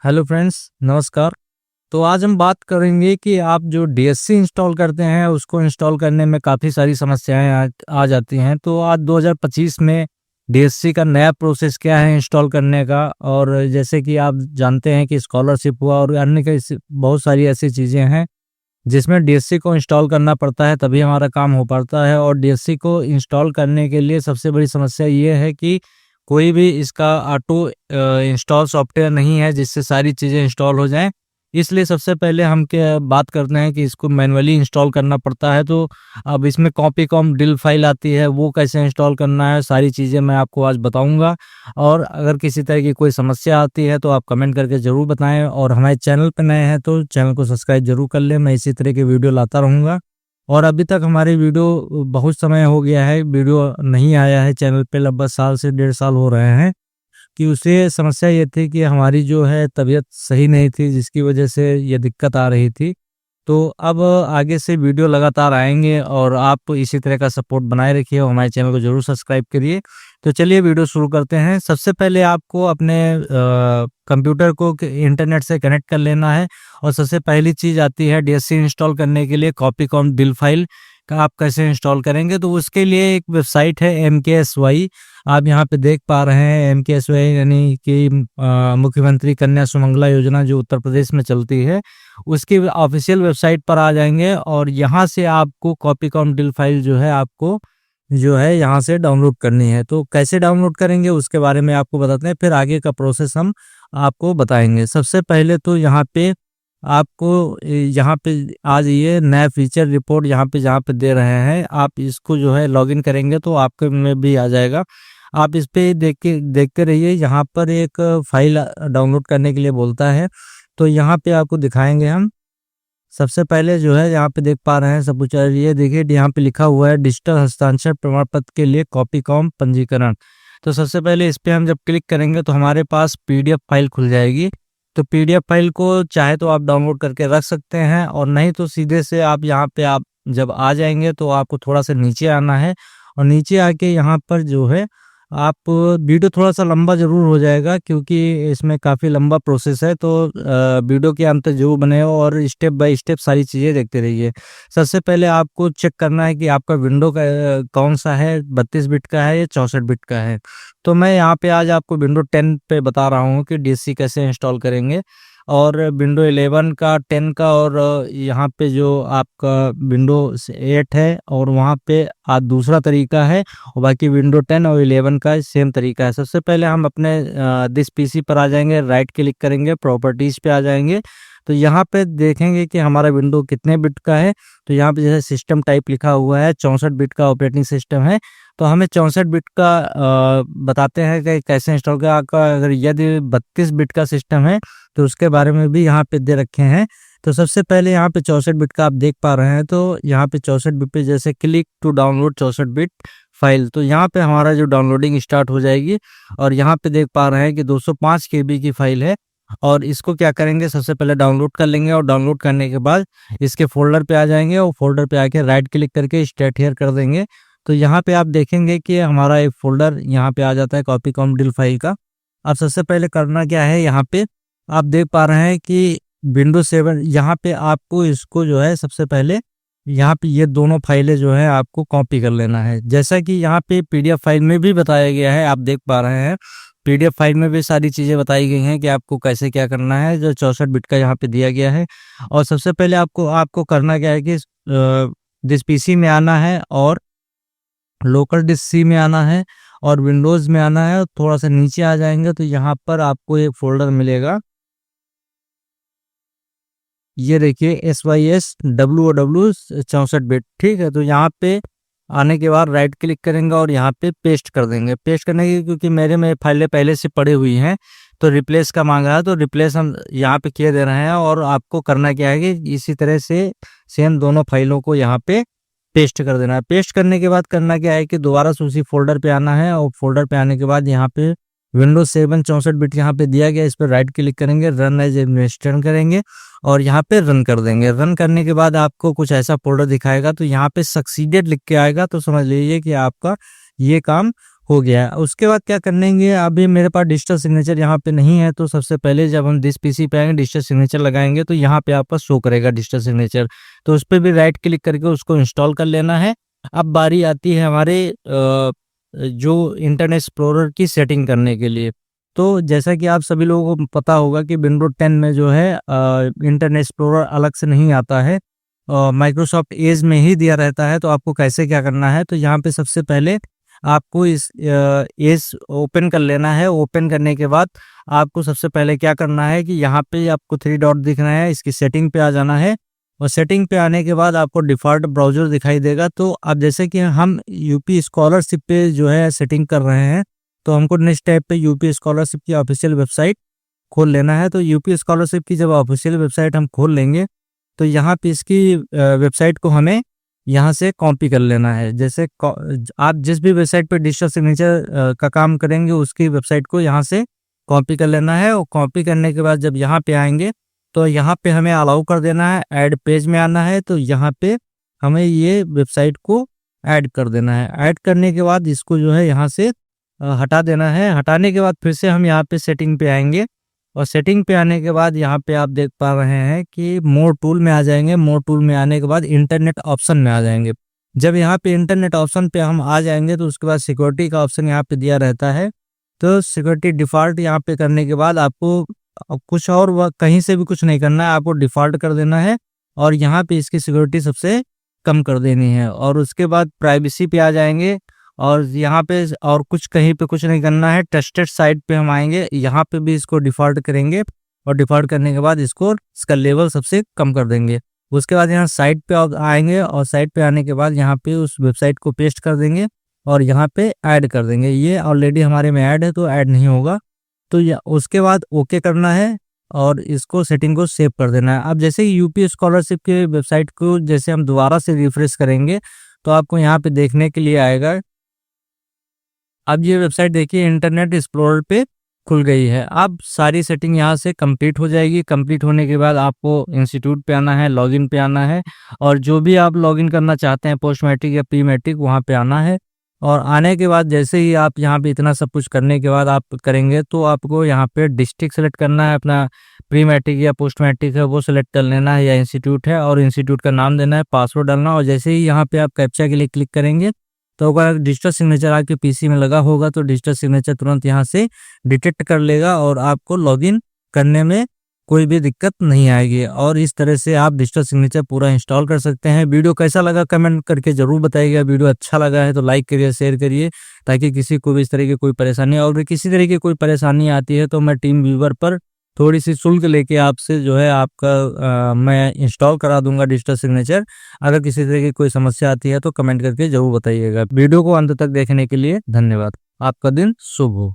Hello friends, नमस्कार। तो आज हम बात करेंगे कि आप जो डीएससी इंस्टॉल करते हैं उसको इंस्टॉल करने में काफ़ी सारी समस्याएं आ जाती हैं। तो आज 2025 में डीएससी का नया प्रोसेस क्या है इंस्टॉल करने का। और जैसे कि आप जानते हैं कि स्कॉलरशिप हुआ और अन्य कई बहुत सारी ऐसी चीज़ें हैं जिसमें डीएससी को इंस्टॉल करना पड़ता है, तभी हमारा काम हो पाता है। और डीएससी को इंस्टॉल करने के लिए सबसे बड़ी समस्या ये है कि कोई भी इसका ऑटो इंस्टॉल सॉफ्टवेयर नहीं है जिससे सारी चीज़ें इंस्टॉल हो जाएं। इसलिए सबसे पहले हम क्या बात करते हैं कि इसको मैनुअली इंस्टॉल करना पड़ता है। तो अब इसमें कॉपी कॉम डिल फाइल आती है, वो कैसे इंस्टॉल करना है, सारी चीज़ें मैं आपको आज बताऊंगा। और अगर किसी तरह की कोई समस्या आती है तो आप कमेंट करके ज़रूर बताएं। और हमारे चैनल पर नए हैं तो चैनल को सब्सक्राइब जरूर कर लें, मैं इसी तरह की वीडियो लाता रहूँगा। और अभी तक हमारी वीडियो बहुत समय हो गया है, वीडियो नहीं आया है चैनल पे, लगभग साल से 1.5 साल हो रहे हैं। कि उसे समस्या ये थी कि हमारी जो है तबीयत सही नहीं थी, जिसकी वजह से ये दिक्कत आ रही थी। तो अब आगे से वीडियो लगातार आएंगे और आप इसी तरह का सपोर्ट बनाए रखिए और हमारे चैनल को जरूर सब्सक्राइब करिए। तो चलिए वीडियो शुरू करते हैं। सबसे पहले आपको अपने कंप्यूटर को इंटरनेट से कनेक्ट कर लेना है। और सबसे पहली चीज़ आती है डीएससी इंस्टॉल करने के लिए कॉपी कॉम बिल फाइल का आप कैसे इंस्टॉल करेंगे। तो उसके लिए एक वेबसाइट है MKSY, आप यहाँ पे देख पा रहे हैं। MKSY यानी कि मुख्यमंत्री कन्या सुमंगला योजना जो उत्तर प्रदेश में चलती है, उसकी ऑफिशियल वेबसाइट पर आ जाएंगे। और यहाँ से आपको कॉपी कॉम डिल फाइल जो है आपको जो है यहाँ से डाउनलोड करनी है। तो कैसे डाउनलोड करेंगे उसके बारे में आपको बताते हैं, फिर आगे का प्रोसेस हम आपको बताएंगे। सबसे पहले तो यहाँ पे आपको यहाँ पे आ जाइए, नया फीचर रिपोर्ट यहाँ पे जहाँ पे दे रहे हैं, आप इसको जो है लॉगिन करेंगे तो आपके में भी आ जाएगा। आप इस पे देखते रहिए, यहाँ पर एक फाइल डाउनलोड करने के लिए बोलता है। तो यहाँ पे आपको दिखाएंगे हम। सबसे पहले जो है यहाँ पे देख पा रहे हैं सब कुछ, ये देखिए यहाँ पे लिखा हुआ है डिजिटल हस्ताक्षर प्रमाण पत्र के लिए कॉपी कॉम पंजीकरण। तो सबसे पहले इस पे हम जब क्लिक करेंगे तो हमारे पास पीडीएफ फाइल खुल जाएगी। तो पीडीएफ फाइल को चाहे तो आप डाउनलोड करके रख सकते हैं, और नहीं तो सीधे से आप यहाँ पे आप जब आ जाएंगे तो आपको थोड़ा सा नीचे आना है। और नीचे आके यहाँ पर जो है आप, वीडियो थोड़ा सा लंबा ज़रूर हो जाएगा क्योंकि इसमें काफ़ी लंबा प्रोसेस है। तो वीडियो के अंत तक जरूर बने और स्टेप बाय स्टेप सारी चीज़ें देखते रहिए। सबसे पहले आपको चेक करना है कि आपका विंडो का कौन सा है, 32 बिट का है या 64 बिट का है। तो मैं यहाँ पे आज आपको विंडो 10 पे बता रहा हूँ कि डीएससी कैसे इंस्टॉल करेंगे। और विंडो 11 का, 10 का, और यहाँ पे जो आपका विंडो 8 है और वहाँ पे दूसरा तरीका है। और बाकी विंडो 10 और 11 का सेम तरीका है। सबसे पहले हम अपने दिस पीसी पर आ जाएंगे, राइट क्लिक करेंगे, प्रॉपर्टीज पे आ जाएंगे। तो यहाँ पे देखेंगे कि हमारा विंडो कितने बिट का है। तो यहाँ पे जैसे सिस्टम टाइप लिखा हुआ है, 64 बिट का ऑपरेटिंग सिस्टम है। तो हमें 64 बिट का बताते हैं कि कैसे इंस्टॉल का। अगर यदि 32 बिट का सिस्टम है तो उसके बारे में भी यहाँ पे दे रखे हैं। तो सबसे पहले यहाँ पे 64 बिट का आप देख पा रहे हैं। तो यहाँ पे 64 बिट पे जैसे click to download 64 bit file, तो यहाँ पे हमारा जो डाउनलोडिंग स्टार्ट हो जाएगी। और यहाँ पे देख पा रहे हैं कि 205 KB की फाइल है। और इसको क्या करेंगे, सबसे पहले डाउनलोड कर लेंगे। और डाउनलोड करने के बाद इसके फोल्डर पे आ जाएंगे और फोल्डर पे आके राइट क्लिक करके स्टार्ट हियर कर देंगे। तो यहाँ पे आप देखेंगे कि हमारा एक फोल्डर यहाँ पे आ जाता है कॉपी कॉम डिल फाइल का। अब सबसे पहले करना क्या है, यहाँ पे आप देख पा रहे हैं कि विंडो 7, यहाँ पे आपको इसको जो है सबसे पहले यहाँ पे ये दोनों फाइलें जो है आपको कॉपी कर लेना है। जैसा कि यहाँ पे पीडीएफ फाइल में भी बताया गया है, आप देख पा रहे हैं पीडीएफ फाइल में भी सारी चीज़ें बताई गई हैं कि आपको कैसे क्या करना है, जो 64 बिट का यहाँ पे दिया गया है। और सबसे पहले आपको करना क्या है कि दिस पीसी में आना है और लोकल डिस्क सी में आना है और विंडोज़ में आना है। थोड़ा सा नीचे आ जाएंगे तो यहाँ पर आपको एक फोल्डर मिलेगा, ये देखिए SYSWOW 64 बिट, ठीक है। तो यहाँ पे आने के बाद राइट क्लिक करेंगे और यहाँ पे पेस्ट कर देंगे। पेस्ट करने की, क्योंकि मेरे में फाइलें पहले से पड़ी हुई हैं तो रिप्लेस का मांगा है, तो रिप्लेस हम यहाँ पे किए दे रहे हैं। और आपको करना क्या है कि इसी तरह से सेम दोनों फाइलों को यहाँ पे पेस्ट कर देना है। पेस्ट करने के बाद करना क्या है कि दोबारा से उसी फोल्डर पे आना है। और फोल्डर पे आने के बाद यहाँ पे विंडोज 7 64 बिट यहाँ पे दिया गया, इस पर राइट क्लिक करेंगे, रन एज एडमिनिस्ट्रेटर करेंगे और यहाँ पे रन कर देंगे। रन करने के बाद आपको कुछ ऐसा फोल्डर दिखाएगा, तो यहाँ पे सक्सीडेड लिख के आएगा, तो समझ लीजिए कि आपका ये काम हो गया। उसके बाद क्या करेंगे, अभी मेरे पास डिजिटल सिग्नेचर यहाँ पे नहीं है, तो सबसे पहले जब हम दिस पीसी पे आएंगे डिजिटल सिग्नेचर लगाएंगे तो यहाँ पे आपका शो करेगा डिजिटल सिग्नेचर, तो उस पर भी राइट क्लिक करके उसको इंस्टॉल कर लेना है। अब बारी आती है हमारे जो इंटरनेट एक्सप्लोरर की सेटिंग करने के लिए। तो जैसा कि आप सभी लोगों को पता होगा कि विंडोज 10 में जो है इंटरनेट एक्सप्लोरर अलग से नहीं आता है, माइक्रोसॉफ्ट एज में ही दिया रहता है। तो आपको कैसे क्या करना है, तो यहाँ पे सबसे पहले आपको इस एज ओपन कर लेना है। ओपन करने के बाद आपको सबसे पहले क्या करना है कि यहाँ पे आपको 3 डॉट दिख रहा है, इसकी सेटिंग पे आ जाना है। और सेटिंग पे आने के बाद आपको डिफ़ॉल्ट ब्राउज़र दिखाई देगा। तो अब जैसे कि हम यूपी स्कॉलरशिप पे जो है सेटिंग कर रहे हैं, तो हमको नेक्स्ट स्टेप पे यूपी स्कॉलरशिप की ऑफिशियल वेबसाइट खोल लेना है। तो यूपी स्कॉलरशिप की जब ऑफिशियल वेबसाइट हम खोल लेंगे तो यहाँ पे इसकी वेबसाइट को हमें यहाँ से कॉपी कर लेना है। जैसे आप जिस भी वेबसाइट पे डिजिटल सिग्नेचर का काम करेंगे उसकी वेबसाइट को यहाँ से कॉपी कर लेना है। और कॉपी करने के बाद जब यहाँ पे आएंगे तो यहाँ पे हमें अलाउ कर देना है, ऐड पेज में आना है। तो यहाँ पे हमें ये वेबसाइट को ऐड कर देना है। ऐड करने के बाद इसको जो है यहाँ से हटा देना है। हटाने के बाद फिर से हम यहाँ पे सेटिंग पे आएंगे और सेटिंग पे आने के बाद यहाँ पे आप देख पा रहे हैं कि मोर टूल में आ जाएंगे। मोर टूल में आने के बाद इंटरनेट ऑप्शन में आ जाएंगे। जब यहाँ पे इंटरनेट ऑप्शन पे हम आ जाएंगे तो उसके बाद सिक्योरिटी का ऑप्शन यहाँ पे दिया रहता है। तो सिक्योरिटी डिफ़ॉल्ट यहाँ पे करने के बाद आपको कुछ और कहीं से भी कुछ नहीं करना है, आपको डिफ़ॉल्ट कर देना है और यहाँ पे इसकी सिक्योरिटी सबसे कम कर देनी है। और उसके बाद प्राइवेसी पे आ जाएंगे और यहाँ पे और कुछ कहीं पे कुछ नहीं करना है। ट्रस्टेड साइट पे हम आएंगे, यहाँ पे भी इसको डिफ़ॉल्ट करेंगे और डिफ़ॉल्ट करने के बाद इसका लेवल सबसे कम कर देंगे। उसके बाद यहाँ साइट पे आएंगे और साइट पे आने के बाद यहाँ पे उस वेबसाइट को पेस्ट कर देंगे और यहाँ पे ऐड कर देंगे। ये ऑलरेडी हमारे में ऐड है तो ऐड नहीं होगा। तो उसके बाद ओके करना है और इसको सेटिंग को सेव कर देना है। अब जैसे यूपी स्कॉलरशिप के वेबसाइट को जैसे हम दोबारा से रिफ्रेश करेंगे तो आपको यहाँ पे देखने के लिए आएगा। अब ये वेबसाइट देखिए इंटरनेट एक्सप्लोरर पे खुल गई है। अब सारी सेटिंग यहाँ से कंप्लीट हो जाएगी। कंप्लीट होने के बाद आपको इंस्टीट्यूट पे आना है, लॉगिन पे आना है और जो भी आप लॉगिन करना चाहते हैं पोस्ट मैट्रिक या प्री मैट्रिक वहाँ पे आना है। और आने के बाद जैसे ही आप यहाँ पे इतना सब कुछ करने के बाद आप करेंगे तो आपको यहाँ पे डिस्ट्रिक्ट सेलेक्ट करना है, अपना प्री मैट्रिक या पोस्ट मैट्रिक है वो सेलेक्ट कर लेना है या इंस्टीट्यूट है और इंस्टीट्यूट का नाम देना है, पासवर्ड डालना। और जैसे ही यहाँ पे आप कैप्चा के लिए क्लिक करेंगे तो अगर डिजिटल सिग्नेचर आपके पीसी में लगा होगा तो डिजिटल सिग्नेचर तुरंत यहाँ से डिटेक्ट कर लेगा और आपको लॉगिन करने में कोई भी दिक्कत नहीं आएगी। और इस तरह से आप डिजिटल सिग्नेचर पूरा इंस्टॉल कर सकते हैं। वीडियो कैसा लगा कमेंट करके जरूर बताइएगा। वीडियो अच्छा लगा है तो लाइक करिए, शेयर करिए ताकि किसी को भी इस तरह की कोई परेशानी और किसी तरह की कोई परेशानी आती है तो मैं टीम व्यूवर पर थोड़ी सी शुल्क लेके आपसे जो है आपका मैं इंस्टॉल करा दूंगा डिजिटल सिग्नेचर। अगर किसी तरह की कोई समस्या आती है तो कमेंट करके जरूर बताइएगा। वीडियो को अंत तक देखने के लिए धन्यवाद। आपका दिन शुभ हो।